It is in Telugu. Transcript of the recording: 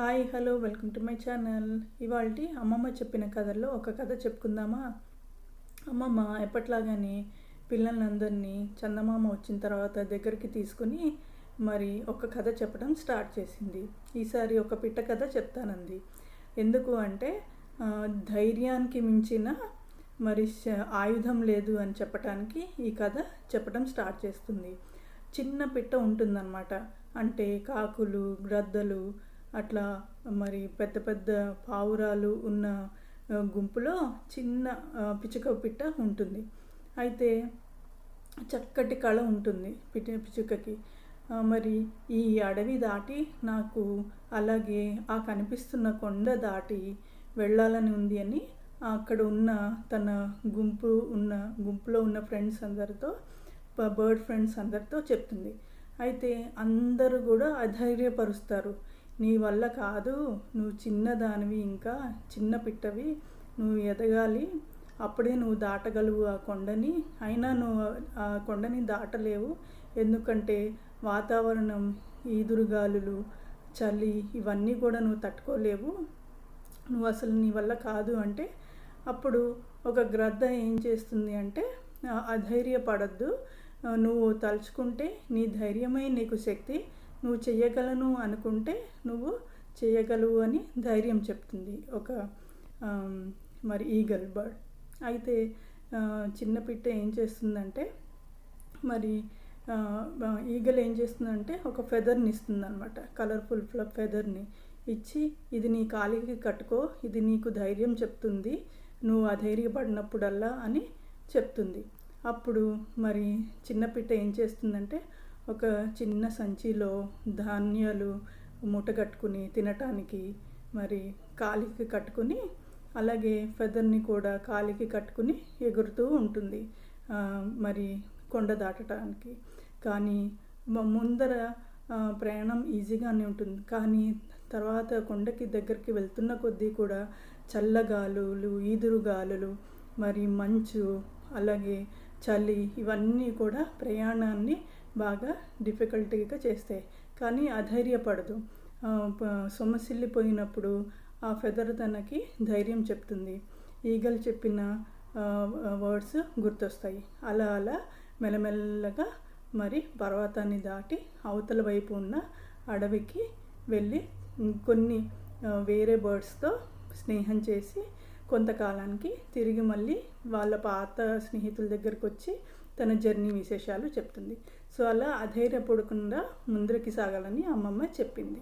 Hi hello welcome to my channel. ఇవాల్టి అమ్మమ్మ చెప్పిన కథల్లో ఒక కథ చెప్పుకుందామా. అమ్మమ్మ ఎప్పట్లాగానే పిల్లలందరినీ చందమామ వచ్చిన తర్వాత దగ్గరికి తీసుకుని మరి ఒక కథ చెప్పడం స్టార్ట్ చేసింది. ఈసారి ఒక పిట్ట కథ చెప్తానంది. ఎందుకు అంటే ధైర్యానికి మించిన మరి ఆయుధం లేదు అని చెప్పటానికి ఈ కథ చెప్పడం స్టార్ట్ చేస్తుంది. చిన్న పిట్ట ఉంటుందన్నమాట. అంటే కాకులు, గ్రద్దలు అట్లా మరి పెద్ద పెద్ద పావురాలు ఉన్న గుంపులో చిన్న పిచ్చుక పిట్ట ఉంటుంది. అయితే చక్కటి కళ ఉంటుంది పిచ్చుకకి. మరి ఈ అడవి దాటి నాకు అలాగే ఆ కనిపిస్తున్న కొండ దాటి వెళ్ళాలని ఉంది అని అక్కడ ఉన్న తన గుంపులో ఉన్న ఫ్రెండ్స్ అందరితో, బర్డ్ ఫ్రెండ్స్ అందరితో చెప్తుంది. అయితే అందరూ కూడా అధైర్యపరుస్తారు. నీ వల్ల కాదు, నువ్వు చిన్నదానివి, ఇంకా చిన్న పిట్టవి, నువ్వు ఎదగాలి, అప్పుడే నువ్వు దాటగలవు ఆ కొండని. అయినా నువ్వు ఆ కొండని దాటలేవు, ఎందుకంటే వాతావరణం, ఈదురుగాలులు, చలి ఇవన్నీ కూడా నువ్వు తట్టుకోలేవు, నువ్వు అసలు నీ వల్ల కాదు అంటే అప్పుడు ఒక గ్రద్ద ఏం చేస్తుంది అంటే, అధైర్యపడద్దు, నువ్వు తలుచుకుంటే నీ ధైర్యమే నీకు శక్తి, నువ్వు చెయ్యగలను అనుకుంటే నువ్వు చేయగలవు అని ధైర్యం చెప్తుంది ఒక మరి ఈగల్ బర్డ్. అయితే చిన్న పిట్ట ఏం చేస్తుందంటే, మరి ఈగల్ ఏం చేస్తుందంటే ఒక ఫెదర్ని ఇస్తుంది అనమాట. కలర్ఫుల్ ఫెదర్ని ఇచ్చి, ఇది నీ కాలికి కట్టుకో, ఇది నీకు ధైర్యం చెప్తుంది, నువ్వు అధైర్యపడినప్పుడల్లా అని చెప్తుంది. అప్పుడు మరి చిన్న పిట్ట ఏం చేస్తుందంటే ఒక చిన్న సంచిలో ధాన్యాలు మూటగట్టుకుని తినటానికి మరి కాలికి కట్టుకుని, అలాగే ఫెదర్ని కూడా కాలికి కట్టుకుని ఎగురుతూ ఉంటుంది మరి కొండ దాటడానికి. కానీ ముందర ప్రయాణం ఈజీగానే ఉంటుంది, కానీ తర్వాత కొండకి దగ్గరికి వెళ్తున్న కొద్దీ కూడా చల్లగాలులు, ఈదురుగాలులు, మరి మంచు, అలాగే చలి ఇవన్నీ కూడా ప్రయాణాన్ని బాగా డిఫికల్టీగా చేస్తాయి. కానీ అధైర్యపడదు. సొమ్మసిల్లిపోయినప్పుడు ఆ ఫెదర్ తనకి ధైర్యం చెప్తుంది. ఈగలు చెప్పిన వర్డ్స్ గుర్తొస్తాయి. అలా అలా మెల్లమెల్లగా మరి పర్వతాన్ని దాటి అవతల వైపు ఉన్న అడవికి వెళ్ళి కొన్ని వేరే బర్డ్స్తో స్నేహం చేసి కొంతకాలానికి తిరిగి మళ్ళీ వాళ్ళ పాత స్నేహితుల దగ్గరకు వచ్చి తన జర్నీ విశేషాలు చెప్తుంది. సో అలా అధైర్యపడకుండా ముందరికి సాగాలని అమ్మమ్మ చెప్పింది.